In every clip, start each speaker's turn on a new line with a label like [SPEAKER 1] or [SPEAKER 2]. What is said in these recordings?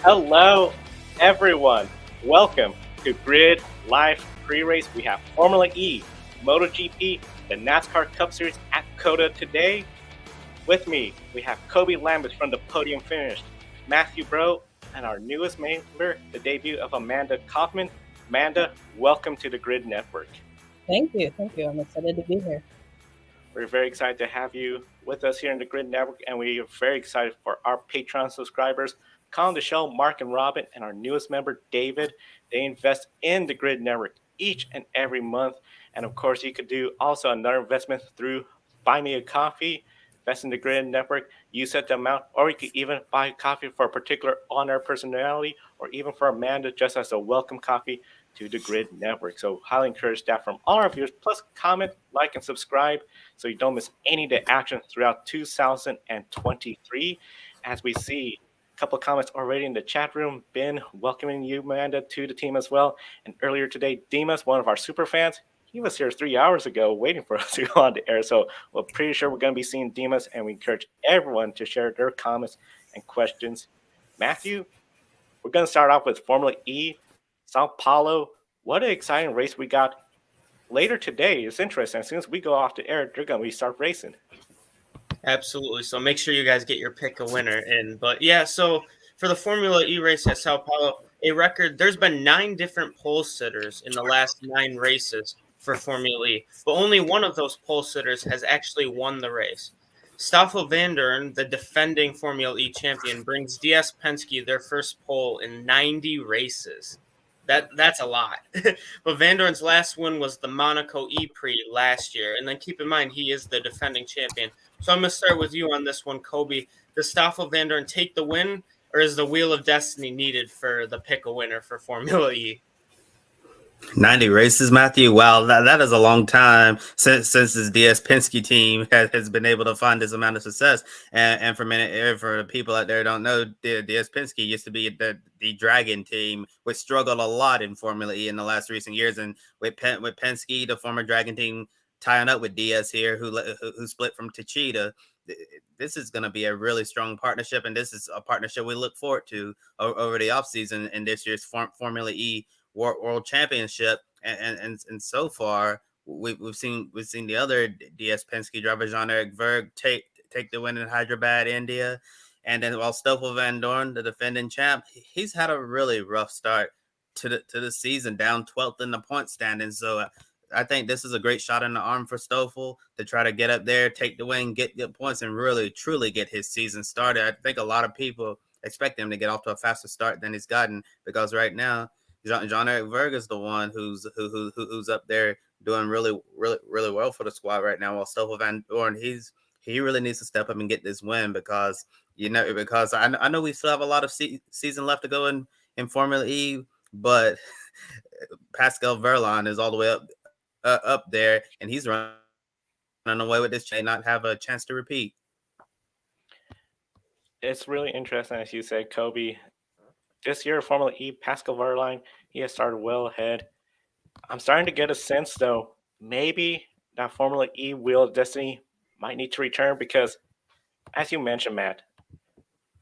[SPEAKER 1] Hello, everyone. Welcome to Grid Live Pre-Race. We have Formula E, MotoGP, the NASCAR Cup Series at COTA today. With me, we have Kobe Lambert from the Podium Finish, Matthew Bro, and our newest member, the debut of Amanda Kaufman. Amanda, welcome to the Grid Network.
[SPEAKER 2] Thank you. I'm excited to be here.
[SPEAKER 1] We're very excited to have you with us here in the Grid Network, and we are very excited for our Patreon subscribers, Colin, the show, Mark, and Robin, and our newest member, David. They invest in the Grid Network each and every month. And of course, you could do also another investment through Buy Me a Coffee, invest in the Grid Network. You set the amount, or you could even buy coffee for a particular on-air personality, or even for Amanda, just as a welcome coffee to the Grid Network. So highly encourage that from all our viewers. Plus, comment, like, and subscribe so you don't miss any of the action throughout 2023. As we see a couple of comments already in the chat room. Ben, welcoming you, Amanda, to the team as well. And earlier today, Dimas, one of our super fans, he was here 3 hours ago waiting for us to go on the air. So we're pretty sure we're going to be seeing Dimas, and we encourage everyone to share their comments and questions. Matthew, we're going to start off with Formula E, Sao Paulo. What an exciting race we got later today. It's interesting. As soon as we go off the air, they're going to start racing.
[SPEAKER 3] Absolutely. So make sure you guys get your pick a winner in. But yeah, so for the Formula E race at Sao Paulo, there's been 9 different pole sitters in the last 9 races for Formula E, but only one of those pole sitters has actually won the race. Stoffel Vandoorne, the defending Formula E champion, brings DS Penske their first pole in 90 races. That's a lot. But Vandoorne's last win was the Monaco E-Prix last year. And then keep in mind, he is the defending champion. So I'm going to start with you on this one, Kobe. Does Stoffel Vandoorne take the win, or is the Wheel of Destiny needed for the pick a winner for Formula E?
[SPEAKER 4] 90 races, Matthew. Wow, that is a long time since this DS Penske team has been able to find this amount of success. And for the people out there who don't know, DS Penske used to be the Dragon team, which struggled a lot in Formula E in the last recent years. And with Penske, the former Dragon team, tying up with DS here, who split from Techeetah, this is going to be a really strong partnership, and this is a partnership we look forward to over the offseason in this year's Formula E World Championship. And so far we've seen the other DS Penske driver, Jean-Eric Vergne, take the win in Hyderabad, India. And then while Stoffel Vandoorne, the defending champ, he's had a really rough start to the season, down 12th in the point standing. So I think this is a great shot in the arm for Stoffel to try to get up there, take the win, get good points, and really, truly get his season started. I think a lot of people expect him to get off to a faster start than he's gotten, because right now, Jean-Eric Vergne is the one who's up there doing really well for the squad right now. While Stoffel Vandoorne, he really needs to step up and get this win, because I know we still have a lot of season left to go in Formula E, but Pascal Wehrlein is all the way up there, and he's running away with this chain, not have a chance to repeat.
[SPEAKER 1] It's really interesting, as you said, Kobe. This year, Formula E, Pascal Wehrlein, he has started well ahead. I'm starting to get a sense, though, maybe that Formula E Wheel of Destiny might need to return, because, as you mentioned, Matt,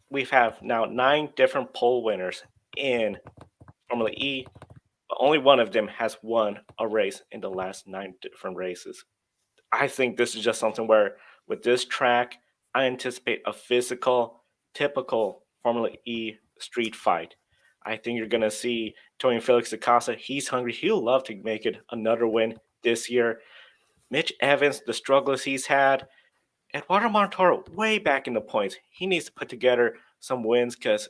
[SPEAKER 1] we have now 9 different pole winners in Formula E, but only one of them has won a race in the last 9 different races. I think this is just something where, with this track, I anticipate a physical, typical Formula E street fight. I think you're going to see Tony Felix da Costa. He's hungry. He'll love to make it another win this year. Mitch Evans, the struggles he's had. Eduardo Montoro, way back in the points. He needs to put together some wins, because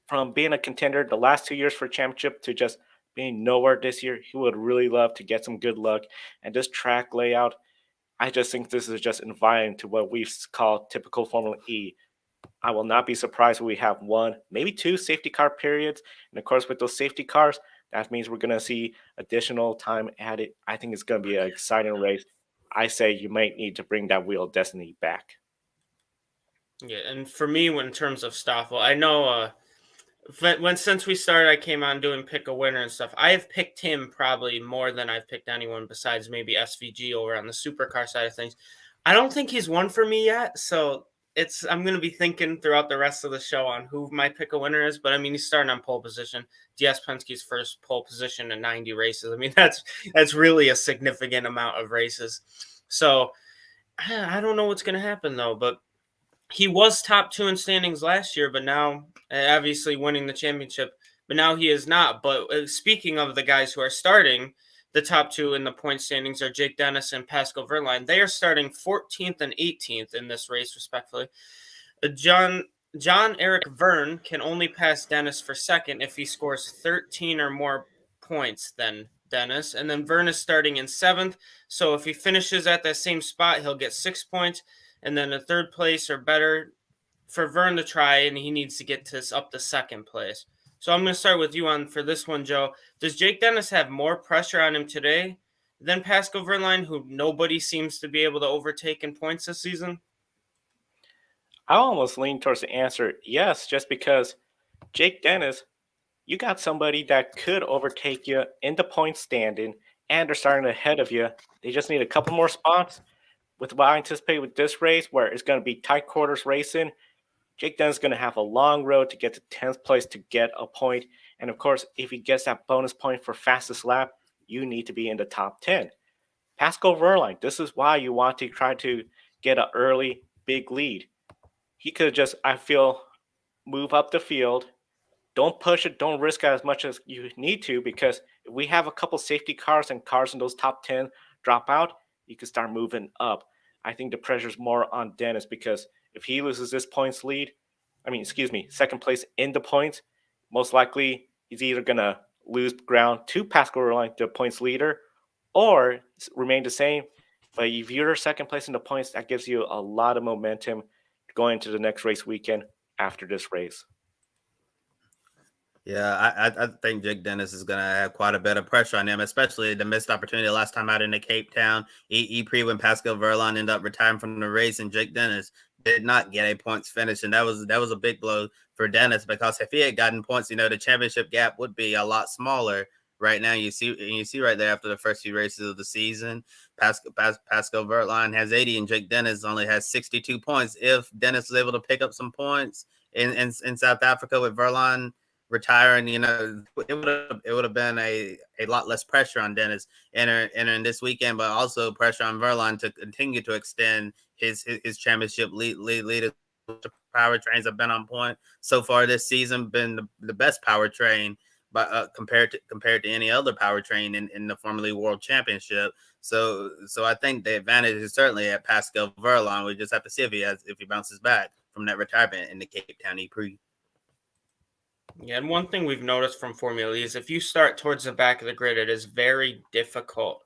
[SPEAKER 1] from being a contender the last 2 years for championship to just being nowhere this year, he would really love to get some good luck. And this track layout, I just think this is just inviting to what we've called typical Formula E. I will not be surprised if we have 1, maybe 2 safety car periods. And of course, with those safety cars, that means we're going to see additional time added. I think it's going to be an exciting race. I say you might need to bring that Wheel of Destiny back.
[SPEAKER 3] Yeah, and for me, in terms of Stoffel, I know since we started, I came on doing pick a winner and stuff. I have picked him probably more than I've picked anyone besides maybe SVG over on the supercar side of things. I don't think he's won for me yet, so I'm going to be thinking throughout the rest of the show on who my pick a winner is. But I mean, he's starting on pole position. DS Penske's first pole position in 90 races. I mean, that's really a significant amount of races. So I don't know what's going to happen though. But he was top 2 in standings last year, but now obviously winning the championship. But now he is not. But speaking of the guys who are starting, the top 2 in the point standings are Jake Dennis and Pascal Wehrlein. They are starting 14th and 18th in this race, respectively. John Eric Verne can only pass Dennis for second if he scores 13 or more points than Dennis. And then Verne is starting in 7th. So if he finishes at that same spot, he'll get 6 points. And then a 3rd place or better for Verne to try, and he needs to get to up to 2nd place. So I'm going to start with you on for this one, Joe. Does Jake Dennis have more pressure on him today than Pascal Wehrlein, who nobody seems to be able to overtake in points this season?
[SPEAKER 1] I almost lean towards the answer yes, just because Jake Dennis, you got somebody that could overtake you in the point standing, and they're starting ahead of you. They just need a couple more spots. With what I anticipate with this race, where it's going to be tight quarters racing, Jake Dennis is going to have a long road to get to 10th place to get a point. And of course, if he gets that bonus point for fastest lap, you need to be in the top 10. Pascal Wehrlein, this is why you want to try to get an early big lead. He could just, I feel, move up the field. Don't push it. Don't risk it as much as you need to, because if we have a couple safety cars and cars in those top 10 drop out, you can start moving up. I think the pressure's more on Dennis, because if he loses this points lead, second place in the points, most likely he's either going to lose ground to Pascal Wehrlein, the points leader, or remain the same. But if you're second place in the points, that gives you a lot of momentum going into the next race weekend after this race.
[SPEAKER 4] Yeah, I think Jake Dennis is going to have quite a bit of pressure on him, especially the missed opportunity last time out in the Cape Town E-Prix when Pascal Wehrlein ended up retiring from the race, and Jake Dennis did not get a points finish, and that was a big blow for Dennis, because if he had gotten points, the championship gap would be a lot smaller. Right now, you see right there after the first few races of the season, Pascal Wehrlein has 80 and Jake Dennis only has 62 points. If Dennis was able to pick up some points in South Africa with Wehrlein retiring, it would have been a lot less pressure on Dennis entering this weekend, but also pressure on Wehrlein to continue to extend his championship lead. The powertrains have been on point so far this season, been the best powertrain, but compared to any other powertrain in the Formula E World Championship. So I think the advantage is certainly at Pascal Wehrlein. We just have to see if he bounces back from that retirement in the Cape Town E-Prix.
[SPEAKER 3] Yeah, and one thing we've noticed from Formula E is if you start towards the back of the grid, it is very difficult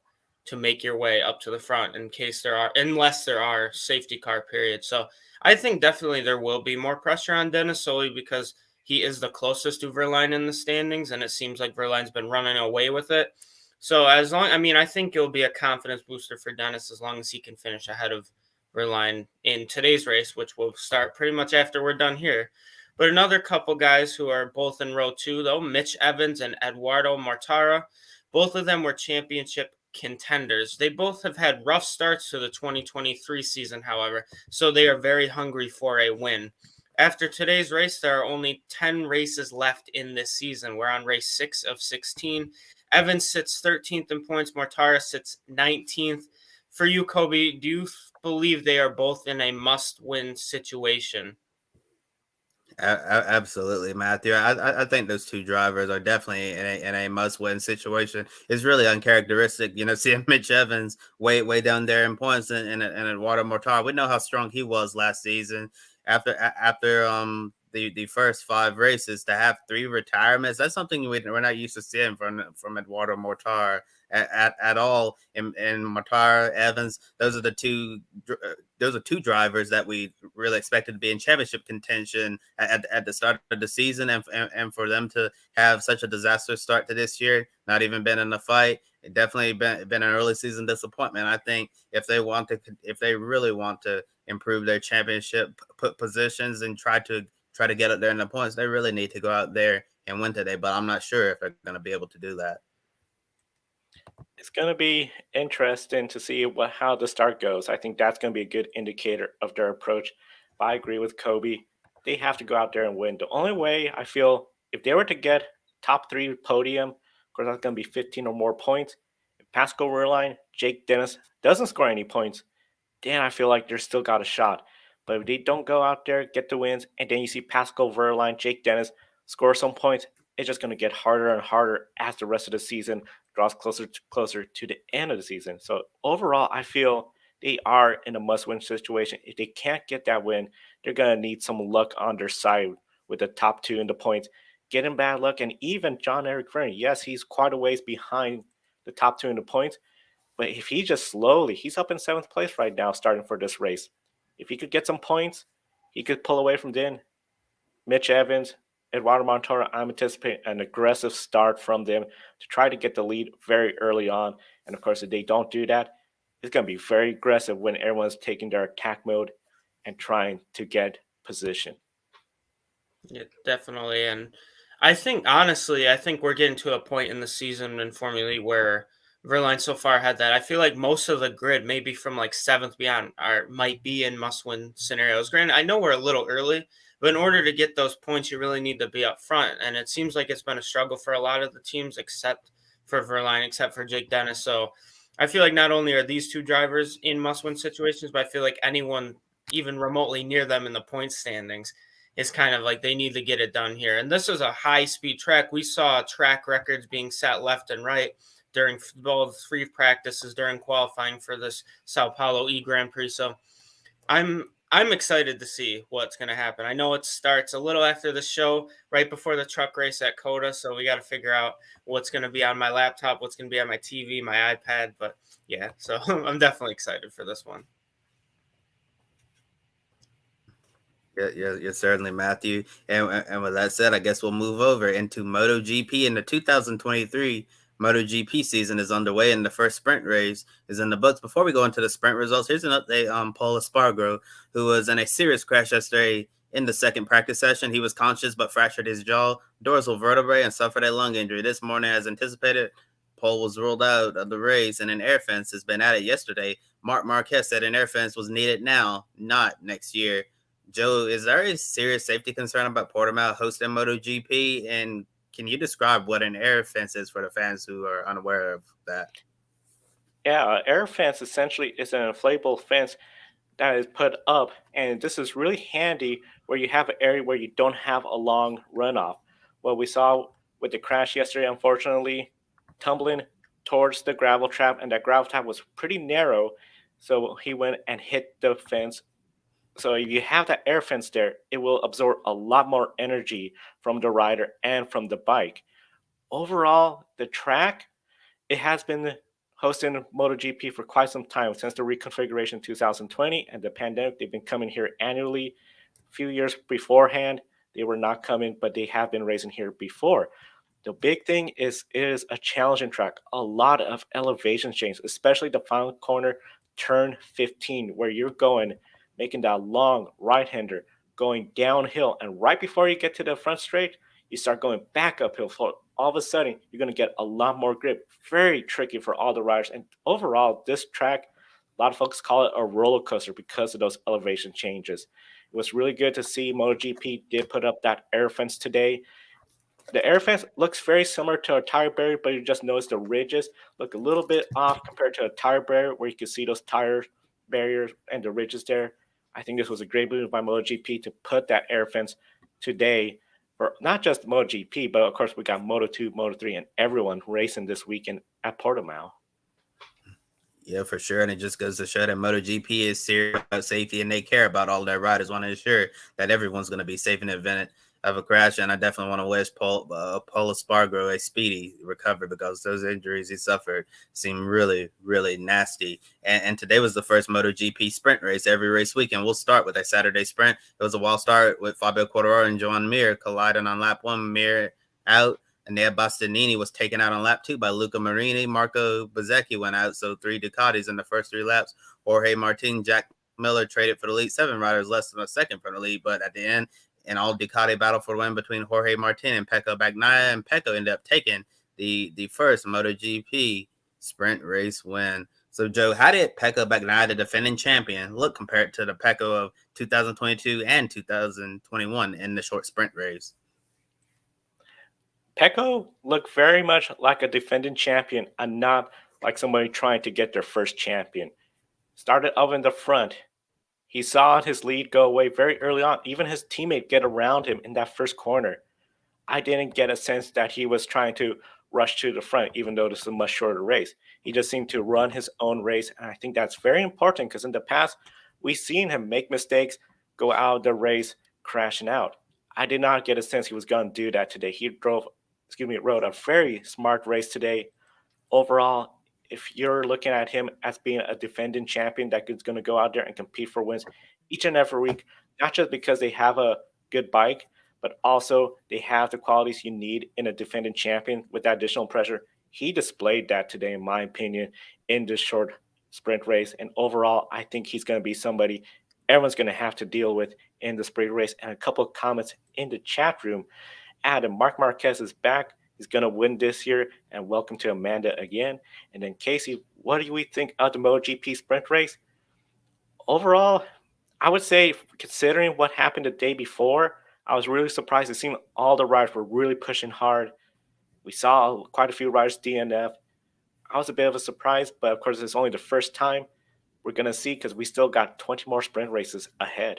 [SPEAKER 3] to make your way up to the front unless there are safety car periods. So I think definitely there will be more pressure on Dennis, solely because he is the closest to Wehrlein in the standings, and it seems like Wehrlein's been running away with it. So I think it'll be a confidence booster for Dennis as long as he can finish ahead of Wehrlein in today's race, which will start pretty much after we're done here. But another couple guys who are both in row 2, though, Mitch Evans and Eduardo Mortara, both of them were championship contenders. They both have had rough starts to the 2023 season, however, so they are very hungry for a win. After today's race, there are only 10 races left in this season. We're on race 6 of 16. Evans sits 13th in points. Mortara sits 19th. For you, Kobe, do you believe they are both in a must-win situation?
[SPEAKER 4] Absolutely, Matthew. I think those two drivers are definitely in a must-win situation. It's really uncharacteristic, seeing Mitch Evans way down there in points and Eduardo Mortara. We know how strong he was last season. After the first 5 races, to have 3 retirements, that's something we're not used to seeing from Eduardo Mortara at all. And Mortara, Evans, those are two drivers that we really expected to be in championship contention at the start of the season, and for them to have such a disastrous start to this year, not even been in the fight, it definitely been an early season disappointment. I think if they really want to improve their championship positions and try to get up there in the points, they really need to go out there and win today. But I'm not sure if they're going to be able to do that.
[SPEAKER 1] It's going to be interesting to see how the start goes. I think that's going to be a good indicator of their approach. But I agree with Kobe. They have to go out there and win. The only way I feel if they were to get top 3 podium, of course that's going to be 15 or more points. If Pascal Wehrlein, Jake Dennis doesn't score any points, then I feel like they're still got a shot. But if they don't go out there, get the wins, and then you see Pascal Wehrlein, Jake Dennis score some points, it's just going to get harder and harder as the rest of the season draws closer to the end of the season. So overall, I feel they are in a must-win situation. If they can't get that win, they're going to need some luck on their side with the top 2 in the points. Getting bad luck, and even John-Eric Vergne, yes, he's quite a ways behind the top 2 in the points, but if he just slowly, he's up in 7th place right now, starting for this race. If he could get some points, he could pull away from then. Mitch Evans, Eduardo Montoro, I'm anticipating an aggressive start from them to try to get the lead very early on. And of course, if they don't do that, it's going to be very aggressive when everyone's taking their attack mode and trying to get position.
[SPEAKER 3] Yeah, definitely. And I think, honestly, I think we're getting to a point in the season in Formula E where Verline so far had that. I feel like most of the grid, maybe from like 7th beyond, might be in must-win scenarios. Granted, I know we're a little early, but in order to get those points, you really need to be up front. And it seems like it's been a struggle for a lot of the teams, except for Verline, except for Jake Dennis. So I feel like not only are these 2 drivers in must-win situations, but I feel like anyone even remotely near them in the point standings is kind of like they need to get it done here. And this is a high-speed track. We saw track records being set left and right during both free practices, during qualifying for this Sao Paulo E Grand Prix. So I'm excited to see what's going to happen. I know it starts a little after the show, right before the truck race at COTA, so we got to figure out what's going to be on my laptop, what's going to be on my TV, my iPad. But yeah, so I'm definitely excited for this one.
[SPEAKER 4] Yeah, certainly, Matthew. And with that said, I guess we'll move over into MotoGP. And the 2023 MotoGP season is underway, and the first sprint race is in the books. Before we go into the sprint results, here's an update on Pol Espargaro, who was in a serious crash yesterday in the second practice session. He was conscious but fractured his jaw, dorsal vertebrae, and suffered a lung injury. This morning, as anticipated, Pol was ruled out of the race, and an air fence has been added yesterday. Marc Marquez said an air fence was needed now, not next year. Joe, is there a serious safety concern about Portimao hosting MotoGP? And can you describe what an air fence is for the fans who are unaware of that?
[SPEAKER 1] Yeah, air fence essentially is an inflatable fence that is put up, and this is really handy where you have an area where you don't have a long runoff. What we saw with the crash yesterday, unfortunately, tumbling towards the gravel trap, and that gravel trap was pretty narrow, so he went and hit the fence. So if you have that air fence there, it will absorb a lot more energy from the rider and from the bike. Overall, the track, it has been hosting MotoGP for quite some time since the reconfiguration in 2020 and the pandemic. They've been coming here annually. A few years beforehand, they were not coming, but they have been racing here before. The big thing is it is a challenging track. A lot of elevation change, especially the final corner, turn 15, where you're going, making that long right-hander, going downhill, and right before you get to the front straight, you start going back uphill. So all of a sudden, you're going to get a lot more grip. Very tricky for all the riders. And overall, this track, a lot of folks call it a roller coaster because of those elevation changes. It was really good to see MotoGP did put up that air fence today. The air fence looks very similar to a tire barrier, but you just notice the ridges look a little bit off compared to a tire barrier, where you can see those tire barriers and the ridges there. I think this was a great move by MotoGP to put that air fence today for not just MotoGP, but of course we got Moto2, Moto3, and everyone racing this weekend at Portimao.
[SPEAKER 4] Yeah, for sure. And it just goes to show that MotoGP is serious about safety, and they care about all their riders, want to ensure that everyone's going to be safe in the event of a crash. And I definitely want to wish Pol Espargaro a speedy recovery, because those injuries he suffered seem really, really nasty. And today was the first MotoGP sprint race every race weekend. We'll start with a Saturday sprint. It was a wild start with Fabio Quartararo and Joan Mir colliding on lap 1. Mir out. And Nea Bastianini was taken out on lap 2 by Luca Marini. Marco Bezzecchi went out, so 3 Ducatis in the first 3 laps. Jorge Martin, Jack Miller traded for the lead. 7 riders less than a second for the lead, but at the end, an all Ducati battle for the win between Jorge Martin and Pecco Bagnaia, and Pecco ended up taking the first MotoGP sprint race win. So, Joe, how did Pecco Bagnaia, the defending champion, look compared to the Pecco of 2022 and 2021 in the short sprint race?
[SPEAKER 1] Pecco looked very much like a defending champion and not like somebody trying to get their first champion. Started up in the front. He saw his lead go away very early on. Even his teammate get around him in that first corner. I didn't get a sense that he was trying to rush to the front, even though this is a much shorter race. He just seemed to run his own race. And I think that's very important because in the past, we've seen him make mistakes, go out of the race, crashing out. I did not get a sense he was going to do that today. He rode a very smart race today. Overall, if you're looking at him as being a defending champion that is going to go out there and compete for wins each and every week, not just because they have a good bike, but also they have the qualities you need in a defending champion with that additional pressure. He displayed that today, in my opinion, in this short sprint race. And overall, I think he's going to be somebody everyone's going to have to deal with in the sprint race. And a couple of comments in the chat room. Adam, Marc Marquez is back. He's going to win this year. And welcome to Amanda again. And then Casey, what do we think of the MotoGP sprint race? Overall, I would say, considering what happened the day before, I was really surprised. It seemed all the riders were really pushing hard. We saw quite a few riders DNF. I was a bit of a surprise, but of course, it's only the first time. We're going to see because we still got 20 more sprint races ahead.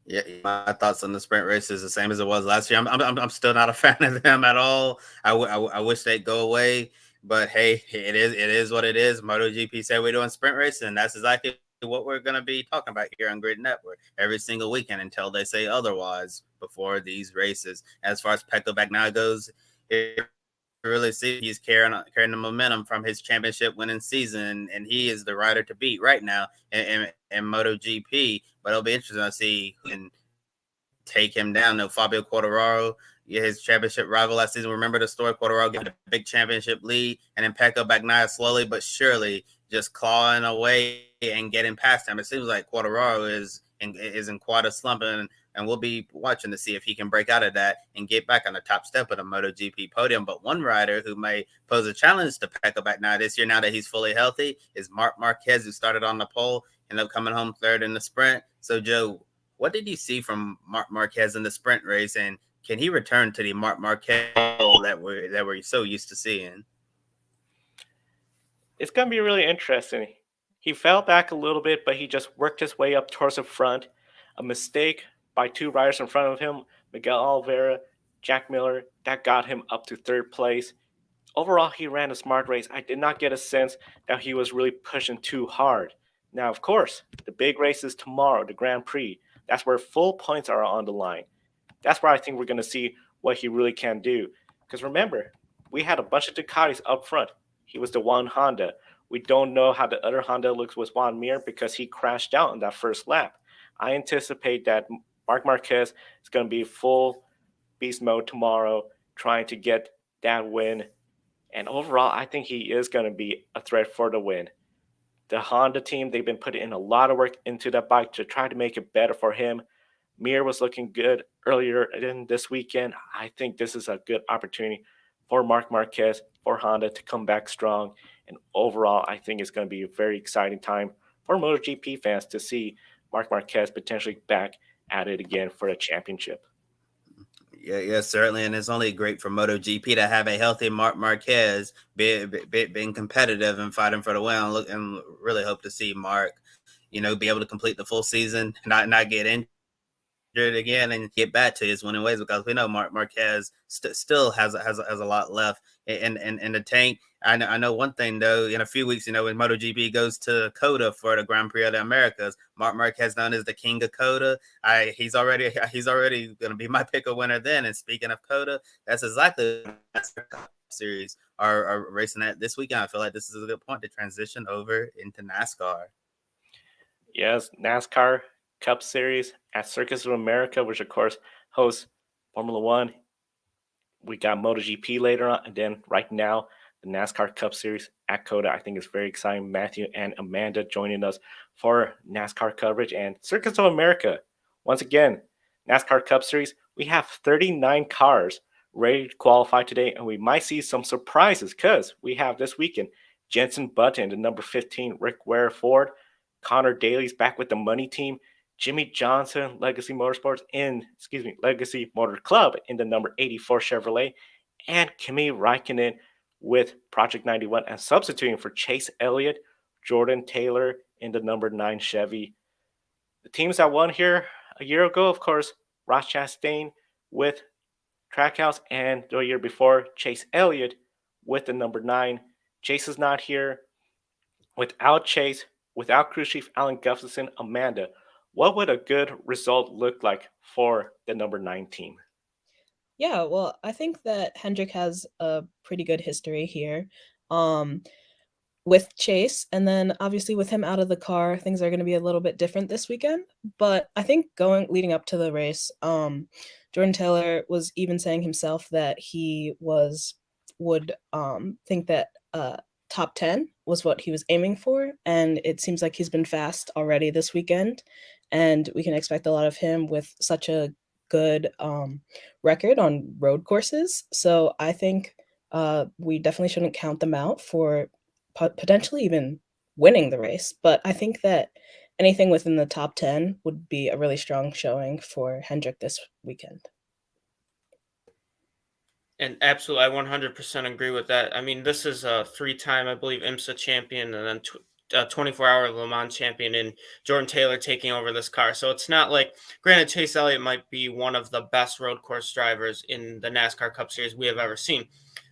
[SPEAKER 4] Yeah, my thoughts on the sprint race is the same as it was last year. I'm still not a fan of them at all. I wish they'd go away, but hey, it is what it is. MotoGP said we're doing sprint races, and that's exactly what we're going to be talking about here on Grid Network every single weekend until they say otherwise before these races. As far as Pecco Bagnaia goes, it really see he's carrying the momentum from his championship winning season, and he is the rider to beat right now in MotoGP. But it'll be interesting to see who can take him down. No, Fabio Quartararo, his championship rival last season. Remember the story? Quartararo getting a big championship lead, and then Pecco Bagnaia slowly but surely just clawing away and getting past him. It seems like Quartararo is in quite a slump, and we'll be watching to see if he can break out of that and get back on the top step of the MotoGP podium. But one rider who may pose a challenge to Pecco Bagnaia this year, now that he's fully healthy, is Marc Marquez, who started on the pole, ended up coming home third in the sprint. So, Joe, what did you see from Marc Marquez in the sprint race, and can he return to the Marc Marquez that we're so used to seeing?
[SPEAKER 1] It's going to be really interesting. He fell back a little bit, but he just worked his way up towards the front. A mistake by two riders in front of him, Miguel Oliveira, Jack Miller, that got him up to third place. Overall, he ran a smart race. I did not get a sense that he was really pushing too hard. Now, of course, the big race is tomorrow, the Grand Prix. That's where full points are on the line. That's where I think we're going to see what he really can do. Because remember, we had a bunch of Ducatis up front. He was the one Honda. We don't know how the other Honda looks with Juan Mir because he crashed out in that first lap. I anticipate that Marc Marquez is going to be full beast mode tomorrow, trying to get that win. And overall, I think he is going to be a threat for the win. The Honda team, they've been putting in a lot of work into that bike to try to make it better for him. Mir was looking good earlier in this weekend. I think this is a good opportunity for Marc Marquez, for Honda to come back strong. And overall, I think it's going to be a very exciting time for MotoGP fans to see Marc Marquez potentially back at it again for a championship.
[SPEAKER 4] Yeah, certainly, and it's only great for MotoGP to have a healthy Marc Marquez being competitive and fighting for the win. And really hope to see Marc, be able to complete the full season, not get injured again, and get back to his winning ways, because we know Marc Marquez still has a lot left in the tank. I know one thing though. In a few weeks, when MotoGP goes to COTA for the Grand Prix of the Americas, Marc Marquez known as the King of COTA. He's already going to be my pick of winner then. And speaking of COTA, that's exactly what the NASCAR Cup Series are racing at this weekend. I feel like this is a good point to transition over into NASCAR.
[SPEAKER 1] Yes, NASCAR Cup Series at Circus of America, which of course hosts Formula One. We got MotoGP later on, and then right now the NASCAR Cup Series at COTA. I think it's very exciting. Matthew and Amanda joining us for NASCAR coverage and Circus of America. Once again, NASCAR Cup Series, we have 39 cars ready to qualify today, and we might see some surprises because we have this weekend Jenson Button, the number 15 Rick Ware Ford. Connor Daly's back with the money team. Jimmy Johnson, Legacy Legacy Motor Club in the number 84 Chevrolet. And Kimi Räikkönen with Project 91 and substituting for Chase Elliott, Jordan Taylor in the number 9 Chevy. The teams that won here a year ago, of course, Ross Chastain with Trackhouse, and the year before, Chase Elliott with the number 9. Chase is not here. Without Chase, without crew chief Alan Gustafson, Amanda, what would a good result look like for the number 9 team?
[SPEAKER 2] Yeah, well, I think that Hendrick has a pretty good history here with Chase. And then obviously with him out of the car, things are going to be a little bit different this weekend. But I think leading up to the race, Jordan Taylor was even saying himself that he would think that top 10 was what he was aiming for. And it seems like he's been fast already this weekend. And we can expect a lot of him with such a good record on road courses. So I think we definitely shouldn't count them out for potentially even winning the race. But I think that anything within the top 10 would be a really strong showing for Hendrick this weekend.
[SPEAKER 3] And absolutely, I 100% agree with that. I mean, this is a 3-time, I believe, IMSA champion and then 24-hour Le Mans champion in Jordan Taylor taking over this car. So it's not like, granted, Chase Elliott might be one of the best road course drivers in the NASCAR Cup Series we have ever seen.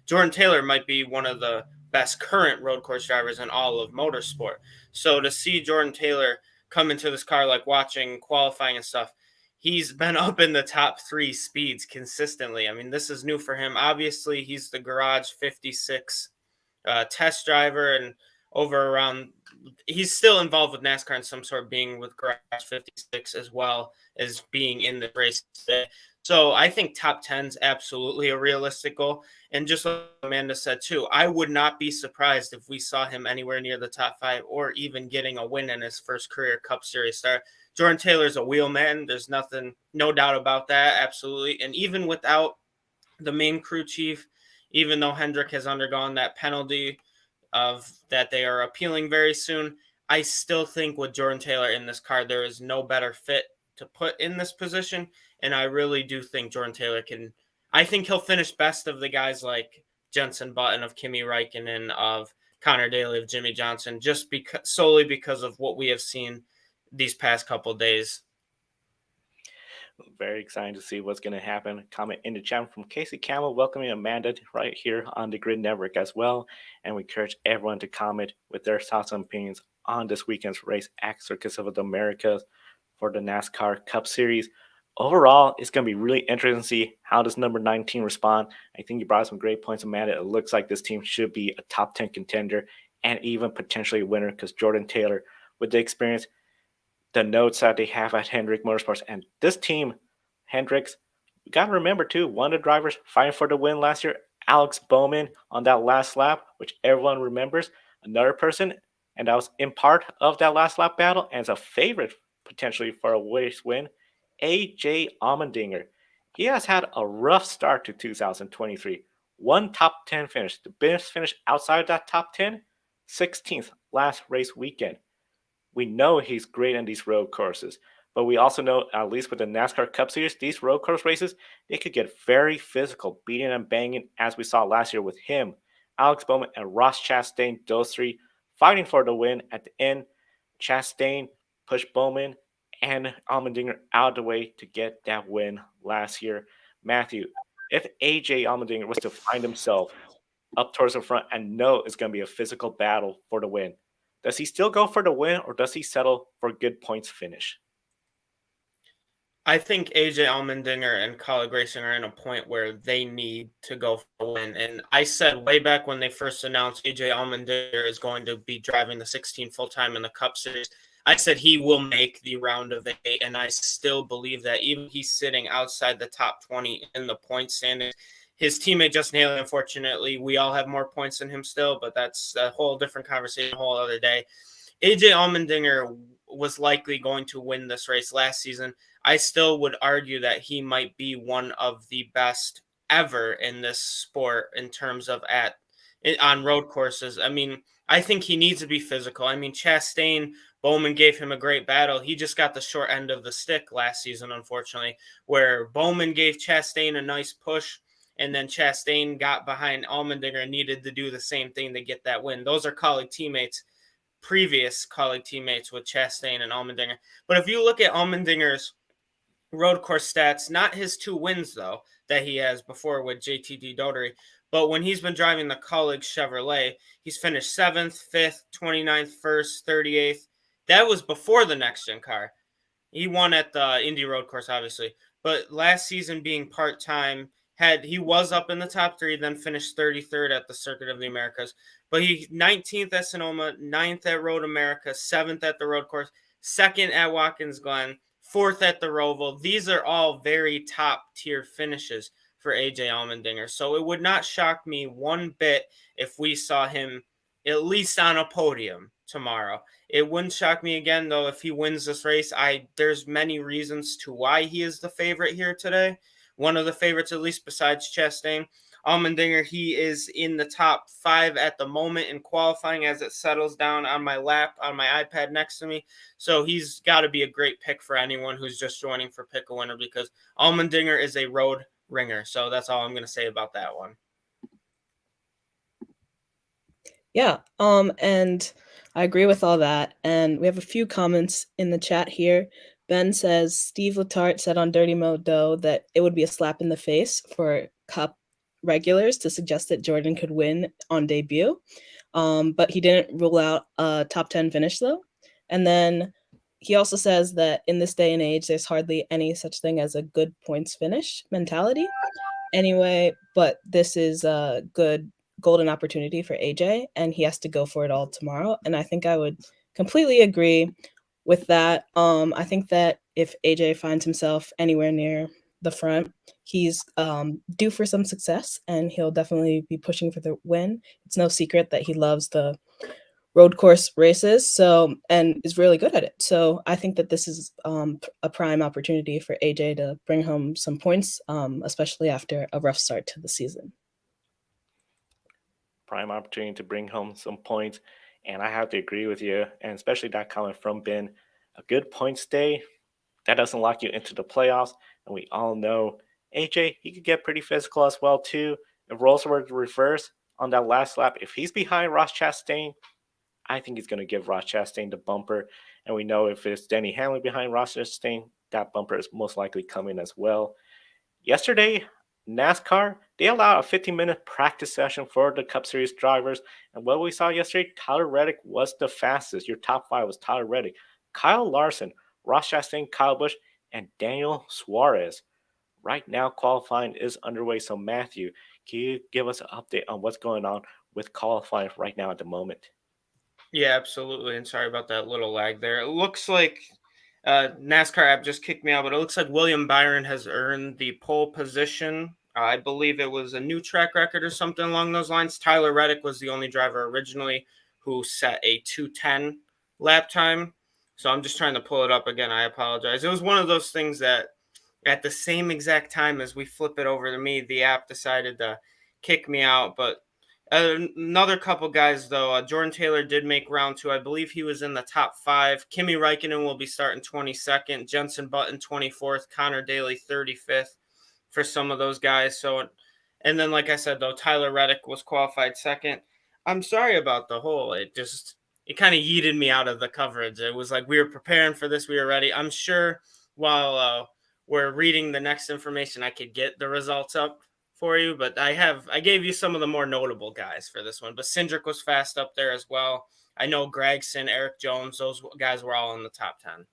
[SPEAKER 3] Jordan Taylor might be one of the best current road course drivers in all of motorsport. So to see Jordan Taylor come into this car, like watching qualifying and stuff, he's been up in the top 3 speeds consistently. I mean, this is new for him. Obviously, he's the Garage 56 test driver and he's still involved with NASCAR in some sort, being with Garage 56 as well as being in the race today. So I think top 10 is absolutely a realistic goal. And just like Amanda said too, I would not be surprised if we saw him anywhere near the top 5 or even getting a win in his first career Cup Series start. Jordan Taylor's a wheelman. There's no doubt about that. Absolutely. And even without the main crew chief, even though Hendrick has undergone that penalty of that they are appealing very soon, I still think with Jordan Taylor in this car, there is no better fit to put in this position. And I really do think Jordan Taylor I think he'll finish best of the guys like Jenson Button, of Kimi Räikkönen, of Connor Daly, of Jimmy Johnson, just solely because of what we have seen these past couple of days.
[SPEAKER 1] Very excited to see what's going to happen. Comment in the chat from Casey Campbell, welcoming Amanda right here on the Grid Network as well. And we encourage everyone to comment with their thoughts and opinions on this weekend's race at Circus of the Americas for the NASCAR Cup Series. Overall, it's going to be really interesting to see how does number 19 respond. I think you brought up some great points, Amanda. It looks like this team should be a top 10 contender and even potentially a winner because Jordan Taylor, with the experience, the notes that they have at Hendrick Motorsports, and this team, Hendricks, you got to remember too, one of the drivers fighting for the win last year, Alex Bowman, on that last lap, which everyone remembers. Another person, and that was in part of that last lap battle, and is a favorite potentially for a race win, AJ Allmendinger. He has had a rough start to 2023. One top 10 finish. The best finish outside of that top 10, 16th last race weekend. We know he's great in these road courses, but we also know, at least with the NASCAR Cup Series, these road course races, they could get very physical, beating and banging, as we saw last year with him, Alex Bowman, and Ross Chastain, those 3 fighting for the win at the end. Chastain pushed Bowman and Allmendinger out of the way to get that win last year. Matthew, if AJ Allmendinger was to find himself up towards the front and know it's going to be a physical battle for the win, does he still go for the win, or does he settle for a good points finish?
[SPEAKER 3] I think AJ Allmendinger and Kyle Grayson are in a point where they need to go for a win. And I said way back when they first announced AJ Allmendinger is going to be driving the 16 full-time in the Cup Series, I said he will make the round of 8, and I still believe that even he's sitting outside the top 20 in the point standings. His teammate Justin Haley, unfortunately, we all have more points than him still, but that's a whole different conversation, a whole other day. AJ Allmendinger was likely going to win this race last season. I still would argue that he might be one of the best ever in this sport in terms of on road courses. I mean, I think he needs to be physical. I mean, Chastain, Bowman gave him a great battle. He just got the short end of the stick last season, unfortunately, where Bowman gave Chastain a nice push, and then Chastain got behind Allmendinger and needed to do the same thing to get that win. Those are colleague teammates, previous colleague teammates with Chastain and Allmendinger. But if you look at Allmendinger's road course stats, not his 2 wins, though, that he has before with JTD Dotery, but when he's been driving the colleague Chevrolet, he's finished 7th, 5th, 29th, 1st, 38th. That was before the next gen car. He won at the Indy road course, obviously. But last season being part-time, he was up in the top 3, then finished 33rd at the Circuit of the Americas. But he 19th at Sonoma, 9th at Road America, 7th at the road course, 2nd at Watkins Glen, 4th at the Roval. These are all very top-tier finishes for AJ Allmendinger. So it would not shock me one bit if we saw him at least on a podium tomorrow. It wouldn't shock me again, though, if he wins this race. There's many reasons to why he is the favorite here today. One of the favorites, at least besides Chastain. Allmendinger, he is in the top 5 at the moment in qualifying as it settles down on my lap, on my iPad next to me. So he's got to be a great pick for anyone who's just joining for Pick a Winner, because Allmendinger is a road ringer. So that's all I'm going to say about that one.
[SPEAKER 2] Yeah, and I agree with all that. And we have a few comments in the chat here. Ben says, Steve Letarte said on Dirty Modo that it would be a slap in the face for Cup regulars to suggest that Jordan could win on debut. But he didn't rule out a top 10 finish, though. And then he also says that in this day and age, there's hardly any such thing as a good points finish mentality. Anyway, but this is a good golden opportunity for AJ, and he has to go for it all tomorrow. And I think I would completely agree with that. I think that if AJ finds himself anywhere near the front, he's due for some success, and he'll definitely be pushing for the win. It's no secret that he loves the road course races, and is really good at it. So I think that this is a prime opportunity for AJ to bring home some points, especially after a rough start to the season.
[SPEAKER 1] Prime opportunity to bring home some points, and I have to agree with you, and especially that comment from Ben. A good points day, that doesn't lock you into the playoffs, and we all know AJ, he could get pretty physical as well too. If roles were to reverse on that last lap, if he's behind Ross Chastain, I think he's going to give Ross Chastain the bumper, and we know if it's Denny Hamlin behind Ross Chastain, that bumper is most likely coming as well. Yesterday, NASCAR, they allowed a 15-minute practice session for the Cup Series drivers. And what we saw yesterday, Tyler Reddick was the fastest. Your top 5 was Tyler Reddick, Kyle Larson, Ross Chastain, Kyle Busch, and Daniel Suarez. Right now, qualifying is underway. So, Matthew, can you give us an update on what's going on with qualifying right now at the moment?
[SPEAKER 3] Yeah, absolutely. And sorry about that little lag there. It looks like NASCAR app just kicked me out, but it looks like William Byron has earned the pole position. I believe it was a new track record or something along those lines. Tyler Reddick was the only driver originally who set a 2:10 lap time. So I'm just trying to pull it up again. I apologize. It was one of those things that at the same exact time as we flip it over to me, the app decided to kick me out. But another couple guys, though. Jordan Taylor did make round 2. I believe he was in the top 5. Kimi Räikkönen will be starting 22nd. Jenson Button 24th. Connor Daly 35th for some of those guys. So, and then, like I said, though, Tyler Reddick was qualified 2nd. I'm sorry about the hole. It kind of yeeted me out of the coverage. It was like we were preparing for this. We were ready. I'm sure while we're reading the next information, I could get the results up for you, but I gave you some of the more notable guys for this one. But Cindric was fast up there as well. I know Gregson, Eric Jones, those guys were all in the top 10.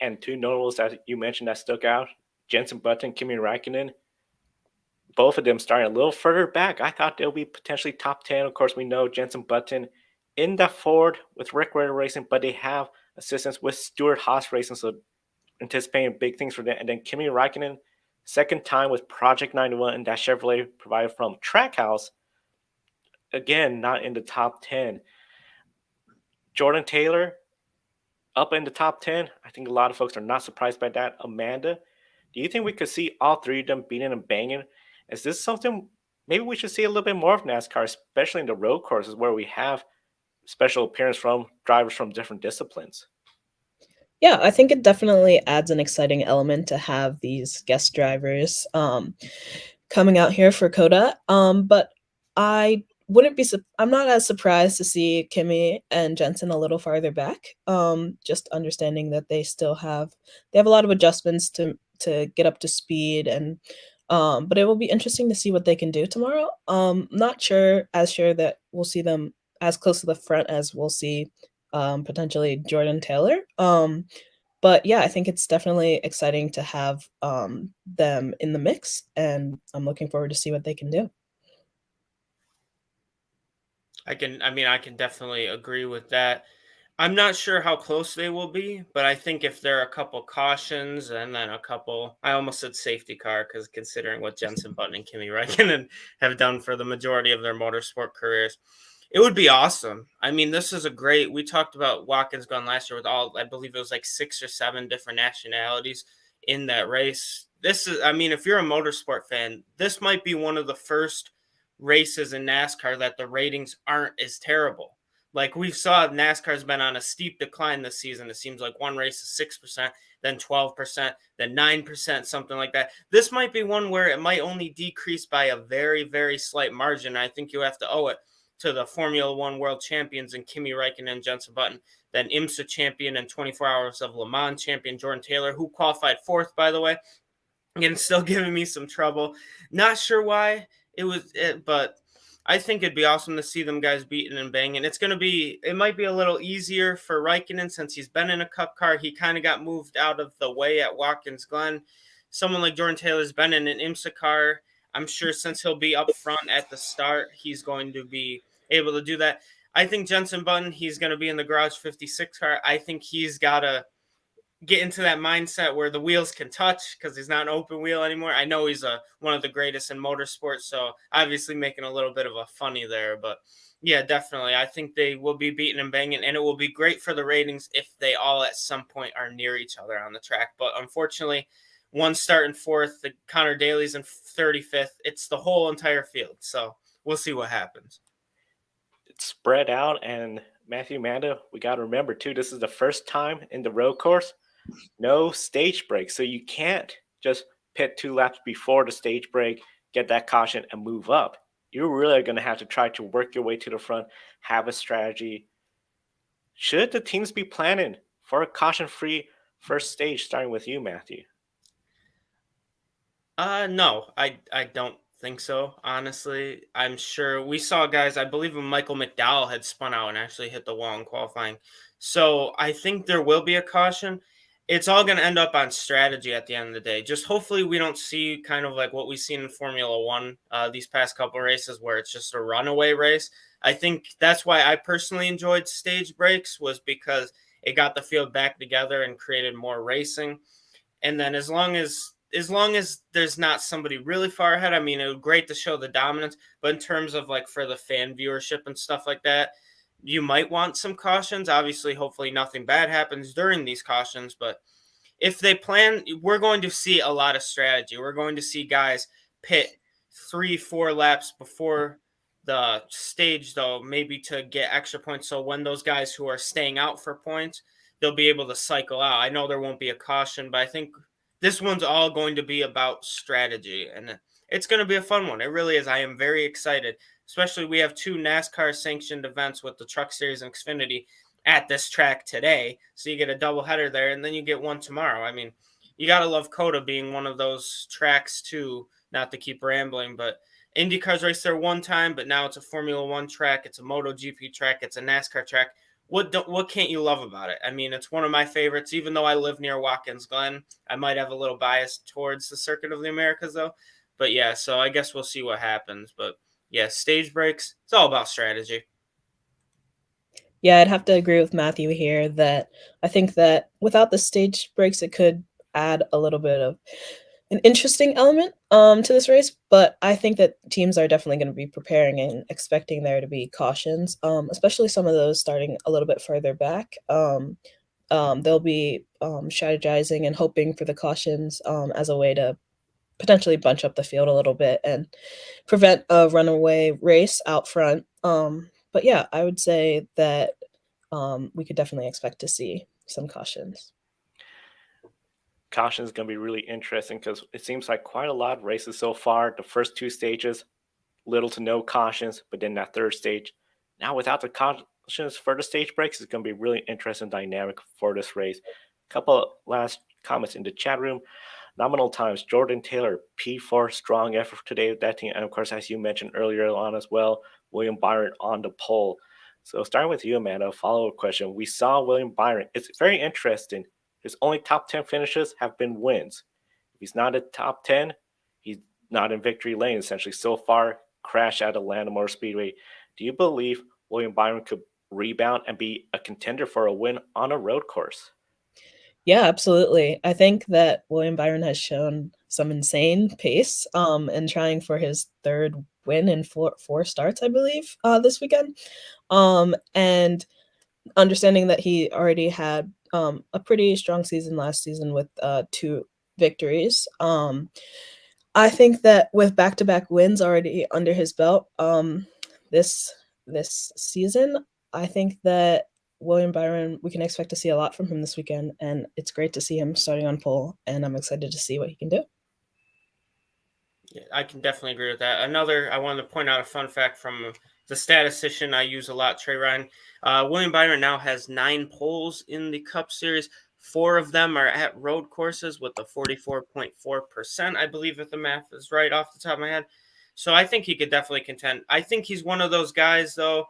[SPEAKER 1] And 2 notables that you mentioned that stuck out, Jenson Button, Kimi Räikkönen, both of them starting a little further back. I thought they'll be potentially top 10. Of course, we know Jenson Button in that Ford with Rick Ware Racing, but they have assistance with Stuart Haas Racing, so anticipating big things for them. And then Kimi Räikkönen, second time with Project 91 and that Chevrolet provided from Trackhouse. Again, not in the top 10. Jordan Taylor up in the top 10. I think a lot of folks are not surprised by that. Amanda, do you think we could see all 3 of them beating and banging? Is this something maybe we should see a little bit more of NASCAR, especially in the road courses where we have special appearance from drivers from different disciplines.
[SPEAKER 2] Yeah, I think it definitely adds an exciting element to have these guest drivers coming out here for COTA. But I wouldn't be I'm not as surprised to see Kimi and Jensen a little farther back. Just understanding that they have a lot of adjustments to get up to speed, and but it will be interesting to see what they can do tomorrow. Not sure that we'll see them as close to the front as we'll see potentially Jordan Taylor. But yeah, I think it's definitely exciting to have them in the mix, and I'm looking forward to see what they can do.
[SPEAKER 3] I can definitely agree with that. I'm not sure how close they will be, but I think if there are a couple cautions and then a couple, I almost said safety car because considering what Jensen Button and Kimi Räikkönen have done for the majority of their motorsport careers, it would be awesome. I mean, this is we talked about Watkins Glen last year with I believe it was like 6 or 7 different nationalities in that race. If you're a motorsport fan, this might be one of the first races in NASCAR that the ratings aren't as terrible. Like we saw, NASCAR's been on a steep decline this season. It seems like one race is 6%, then 12%, then 9%, something like that. This might be one where it might only decrease by a very, very slight margin. I think you have to owe it to the Formula One world champions in Kimi Räikkönen and Jensen Button, then IMSA champion and 24 Hours of Le Mans champion Jordan Taylor, who qualified 4th, by the way. And still giving me some trouble. Not sure why but I think it'd be awesome to see them guys beating and banging. It might be a little easier for Räikkönen since he's been in a cup car. He kind of got moved out of the way at Watkins Glen. Someone like Jordan Taylor's been in an IMSA car. I'm sure since he'll be up front at the start, he's going to be able to do that. I think Jensen Button, he's going to be in the Garage 56 car. I think he's got to get into that mindset where the wheels can touch because he's not an open wheel anymore. I know he's one of the greatest in motorsports, so obviously making a little bit of a funny there. But yeah, definitely. I think they will be beating and banging, and it will be great for the ratings if they all at some point are near each other on the track. But unfortunately, one starting 4th, the Connor Daly's in 35th. It's the whole entire field. So we'll see what happens.
[SPEAKER 1] It's spread out, and Matthew, Amanda, we got to remember too, this is the first time in the road course, no stage break. So you can't just pit 2 laps before the stage break, get that caution, and move up. You're really going to have to try to work your way to the front, have a strategy. Should the teams be planning for a caution-free first stage, starting with you, Matthew?
[SPEAKER 3] No, I don't think so, honestly. I'm sure we saw guys, I believe Michael McDowell had spun out and actually hit the wall in qualifying. So I think there will be a caution. It's all going to end up on strategy at the end of the day. Just hopefully we don't see kind of like what we've seen in Formula One these past couple races where it's just a runaway race. I think that's why I personally enjoyed stage breaks, was because it got the field back together and created more racing. And then as long as there's not somebody really far ahead, I mean, it was great to show the dominance, but in terms of like for the fan viewership and stuff like that, you might want some cautions. Obviously, hopefully nothing bad happens during these cautions, but if they plan, we're going to see a lot of strategy. We're going to see guys pit 3-4 laps before the stage, though, maybe to get extra points. So when those guys who are staying out for points, they'll be able to cycle out. I know there won't be a caution, but I think this one's all going to be about strategy, and it's going to be a fun one. It really is. I am very excited, especially we have 2 NASCAR sanctioned events with the Truck Series and Xfinity at this track today. So you get a doubleheader there, and then you get one tomorrow. I mean, you got to love COTA being one of those tracks too, not to keep rambling, but IndyCar's raced there one time, but now it's a Formula One track. It's a MotoGP track. It's a NASCAR track. What can't you love about it? I mean, it's one of my favorites. Even though I live near Watkins Glen, I might have a little bias towards the Circuit of the Americas, though. But yeah, so I guess we'll see what happens. But yeah, stage breaks, it's all about strategy.
[SPEAKER 2] Yeah, I'd have to agree with Matthew here that I think that without the stage breaks, it could add a little bit of an interesting element to this race, but I think that teams are definitely going to be preparing and expecting there to be cautions, especially some of those starting a little bit further back. They'll be strategizing and hoping for the cautions as a way to potentially bunch up the field a little bit and prevent a runaway race out front. But yeah, I would say that we could definitely expect to see some cautions.
[SPEAKER 1] Caution is going to be really interesting because it seems like quite a lot of races so far. The first two stages, little to no cautions, but then that third stage, now without the cautions for the stage breaks, it's going to be really interesting dynamic for this race. A couple of last comments in the chat room. Nominal times, Jordan Taylor, P4, strong effort today with that team. And of course, as you mentioned earlier on as well, William Byron on the pole. So starting with you, Amanda, a follow-up question. We saw William Byron. It's very interesting. His only top 10 finishes have been wins. If he's not at top 10, he's not in victory lane, essentially. So far, crash at Atlanta Motor Speedway. Do you believe William Byron could rebound and be a contender for a win on a road course?
[SPEAKER 2] Yeah, absolutely. I think that William Byron has shown some insane pace in trying for his third win in four starts, I believe, this weekend. And understanding that he already had a pretty strong season last season with 2 victories. I think that with back-to-back wins already under his belt this season, I think that William Byron, we can expect to see a lot from him this weekend, and it's great to see him starting on pole, and I'm excited to see what he can do.
[SPEAKER 3] Yeah, I can definitely agree with that. I wanted to point out a fun fact from the statistician I use a lot, Trey Ryan. William Byron now has 9 poles in the Cup Series. 4 of them are at road courses with a 44.4%, I believe, if the math is right off the top of my head. So I think he could definitely contend. I think he's one of those guys, though.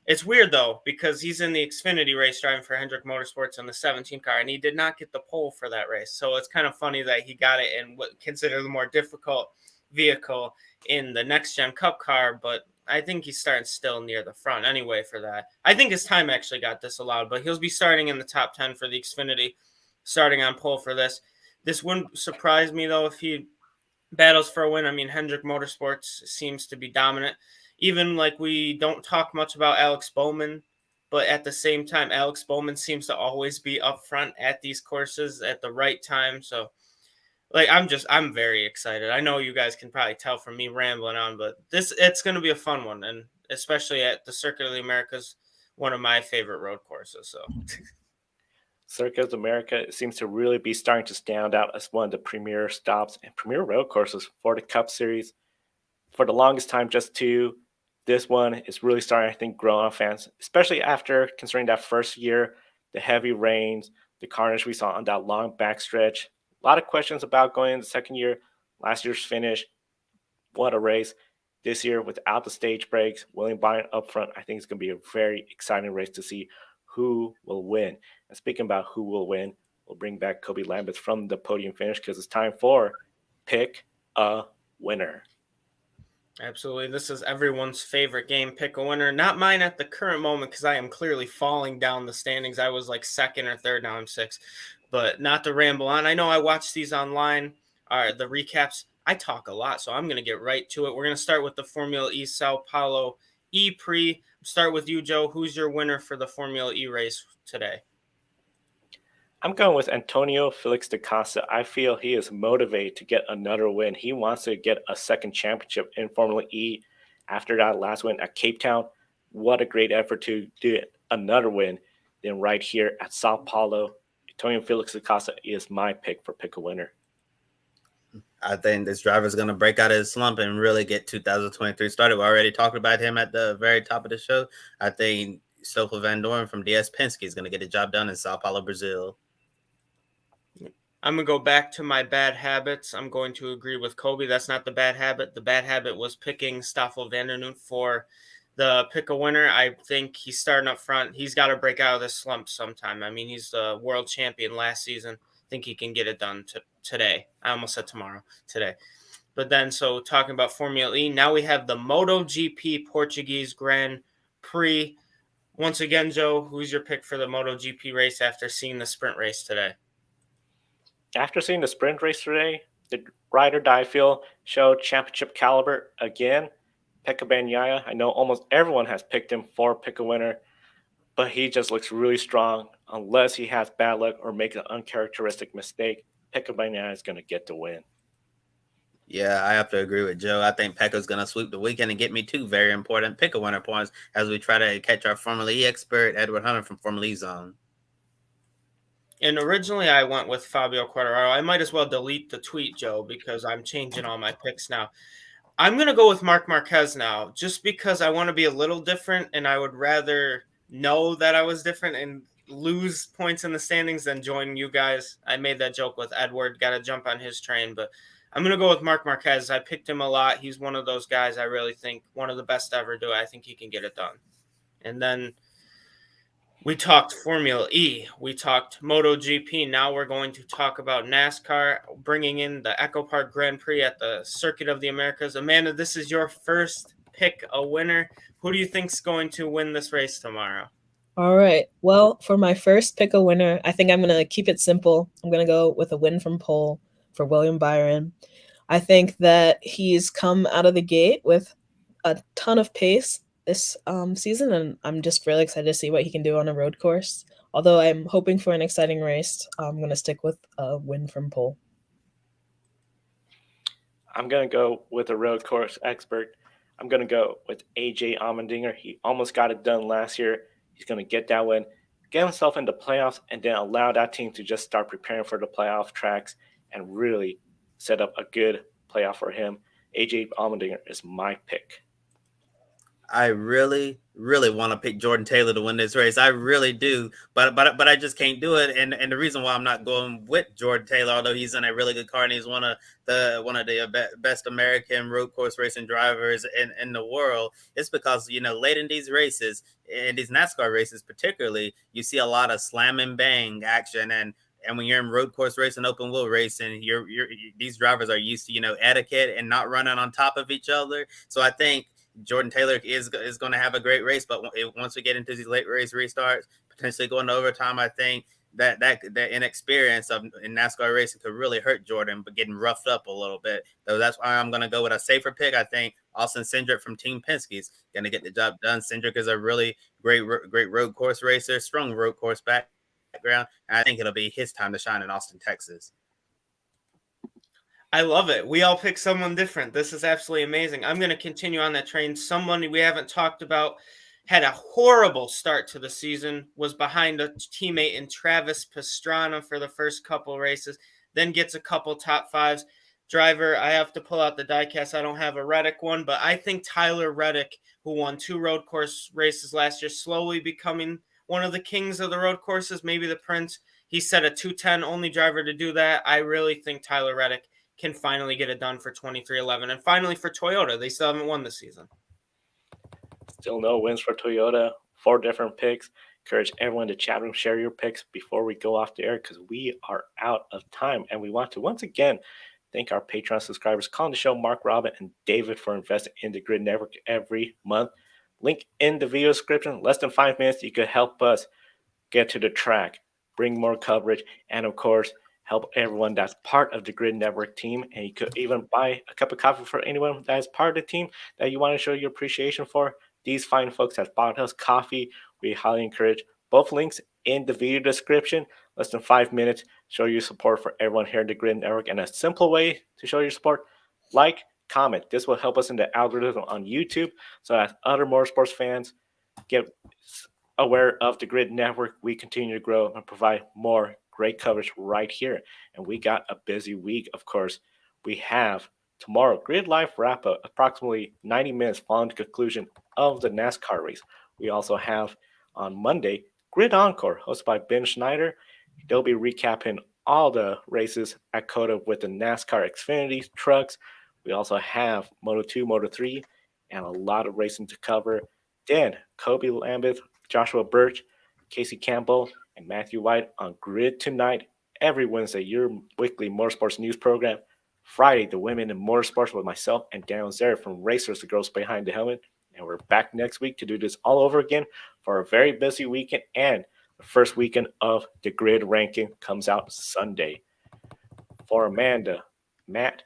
[SPEAKER 3] It's weird, though, because he's in the Xfinity race driving for Hendrick Motorsports in the 17 car, and he did not get the pole for that race. So it's kind of funny that he got it in what considered the more difficult vehicle in the next gen cup car, but I think he's starting still near the front anyway for that. I think his time actually got disallowed, but he'll be starting in the top 10 for the Xfinity, starting on pole for this. This wouldn't surprise me, though, if he battles for a win. I mean, Hendrick Motorsports seems to be dominant. Even like we don't talk much about Alex Bowman, but at the same time, Alex Bowman seems to always be up front at these courses at the right time. So like I'm very excited. I know you guys can probably tell from me rambling on, but it's going to be a fun one, and especially at the Circuit of the Americas, one of my favorite road courses. So
[SPEAKER 1] Circuit of America seems to really be starting to stand out as one of the premier stops and premier road courses for the Cup Series. For the longest time, just 2. This one is really starting, I think, grow on fans, especially after considering that first year, the heavy rains, the carnage we saw on that long backstretch. A lot of questions about going in the second year. Last year's finish, what a race. This year, without the stage breaks, William Byron up front, I think it's going to be a very exciting race to see who will win. And speaking about who will win, we'll bring back Kobe Lambeth from the podium finish because it's time for Pick a Winner.
[SPEAKER 3] absolutely, this is everyone's favorite game, pick a winner. Not mine at the current moment because I am clearly falling down the standings. I was like second or third, now I'm 6th. But not to ramble on. I know I watched these online, the recaps. I talk a lot, so I'm going to get right to it. We're going to start with the Formula E Sao Paulo E-Prix. Start with you, Joe. Who's your winner for the Formula E race today?
[SPEAKER 1] I'm going with Antonio Felix da Costa. I feel he is motivated to get another win. He wants to get a second championship in Formula E after that last win at Cape Town. What a great effort to do another win. Then right here at Sao Paulo, Antonio Felix da Costa is my pick for Pick a Winner.
[SPEAKER 4] I think this driver is going to break out of his slump and really get 2023 started. We already talked about him at the very top of the show. I think Stoffel Van Dorn from DS Penske is going to get the job done in Sao Paulo, Brazil.
[SPEAKER 3] I'm going to go back to my bad habits. I'm going to agree with Kobe. That's not the bad habit. The bad habit was picking Stoffel Van Der Noot for the pick a winner. I think he's starting up front. He's got to break out of this slump sometime. I mean, he's the world champion last season. I think he can get it done today. I almost said tomorrow, today. But then, so talking about Formula E, now we have the MotoGP Portuguese Grand Prix. Once again, Joe, who's your pick for the MotoGP race after seeing the sprint race today?
[SPEAKER 1] After seeing the sprint race today, the ride or die feel showed championship caliber again. Pekka Bagnaia, I know almost everyone has picked him for Pick a Winner, but he just looks really strong. Unless he has bad luck or makes an uncharacteristic mistake, Pekka Bagnaia is going to get the win.
[SPEAKER 4] Yeah, I have to agree with Joe. I think Pecco's going to sweep the weekend and get me 2 very important pick a winner points as we try to catch our Formula E expert, Edward Hunter from Formula E Zone.
[SPEAKER 3] And originally I went with Fabio Quartararo. I might as well delete the tweet, Joe, because I'm changing all my picks now. I'm going to go with Marc Marquez now, just because I want to be a little different, and I would rather know that I was different and lose points in the standings than join you guys. I made that joke with Edward, got to jump on his train, but I'm going to go with Marc Marquez. I picked him a lot. He's one of those guys I really think one of the best to ever do it. I think he can get it done. And then we talked Formula E. We talked MotoGP. Now we're going to talk about NASCAR, bringing in the Echo Park Grand Prix at the Circuit of the Americas. Amanda, this is your first pick a winner. Who do you think's going to win this race tomorrow?
[SPEAKER 2] All right. Well, for my first pick a winner, I think I'm going to keep it simple. I'm going to go with a win from pole for William Byron. I think that he's come out of the gate with a ton of pace this season, and I'm just really excited to see what he can do on a road course. Although I'm hoping for an exciting race, I'm going to stick with a win from pole.
[SPEAKER 1] I'm going to go with a road course expert. I'm going to go with AJ Allmendinger. He almost got it done last year. He's going to get that win, get himself into playoffs, and then allow that team to just start preparing for the playoff tracks and really set up a good playoff for him. AJ Allmendinger is my pick.
[SPEAKER 4] I really, really want to pick Jordan Taylor to win this race. I really do, but I just can't do it. And the reason why I'm not going with Jordan Taylor, although he's in a really good car and he's one of the best American road course racing drivers in the world, is because late in these races, in these NASCAR races particularly, you see a lot of slam and bang action and when you're in road course racing, open wheel racing, these drivers are used to etiquette and not running on top of each other. So I think Jordan Taylor is going to have a great race, but once we get into these late race restarts, potentially going to overtime, I think that inexperience in NASCAR racing could really hurt Jordan, but getting roughed up a little bit. So that's why I'm going to go with a safer pick. I think Austin Cindric from Team Penske's going to get the job done. Cindric is a really great road course racer, strong road course background, and I think it'll be his time to shine in Austin, Texas.
[SPEAKER 3] I love it. We all pick someone different. This is absolutely amazing. I'm going to continue on that train. Someone we haven't talked about had a horrible start to the season, was behind a teammate in Travis Pastrana for the first couple races, then gets a couple top fives. Driver, I have to pull out the diecast. I don't have a Reddick one, but I think Tyler Reddick, who won 2 road course races last year, slowly becoming one of the kings of the road courses, maybe the prince. He set a 210, only driver to do that. I really think Tyler Reddick can finally get it done for 23XI. And finally for Toyota, they still haven't won this season.
[SPEAKER 1] Still no wins for Toyota. 4 different picks. Encourage everyone to chat room, share your picks before we go off the air because we are out of time. And we want to once again thank our Patreon subscribers calling the show, Mark, Robin, and David, for investing in the Grid Network every month. Link in the video description. Less than 5 minutes, you could help us get to the track, bring more coverage, and of course, help everyone that's part of the Grid Network team. And you could even buy a cup of coffee for anyone that is part of the team that you want to show your appreciation for. These fine folks have bought us coffee. We highly encourage both links in the video description. Less than 5 minutes. Show your support for everyone here in the Grid Network. And a simple way to show your support, like, comment. This will help us in the algorithm on YouTube so that other motorsports fans get aware of the Grid Network. We continue to grow and provide more great coverage right here. And we got a busy week, of course. We have tomorrow Grid Live wrap up, approximately 90 minutes following the conclusion of the NASCAR race. We also have on Monday Grid Encore, hosted by Ben Schneider. They'll be recapping all the races at COTA with the NASCAR Xfinity trucks. We also have Moto2, Moto3, and a lot of racing to cover. Then Kobe Lambeth, Joshua Birch, Casey Campbell, and Matthew White on Grid Tonight every Wednesday, your weekly motorsports news program. Friday, the women in motorsports with myself and Daniel Zare from Racers, the Girls Behind the Helmet. And we're back next week to do this all over again for a very busy weekend. And the first weekend of the Grid ranking comes out Sunday. For Amanda, Matt,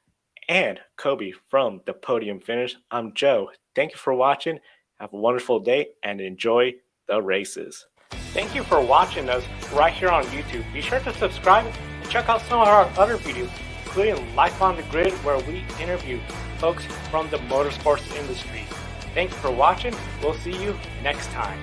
[SPEAKER 1] and Kobe from the Podium Finish, I'm Joe. Thank you for watching. Have a wonderful day and enjoy the races. Thank you for watching us right here on YouTube. Be sure to subscribe and check out some of our other videos. including Life on the Grid, where we interview folks from the motorsports industry. Thank you for watching. We'll see you next time.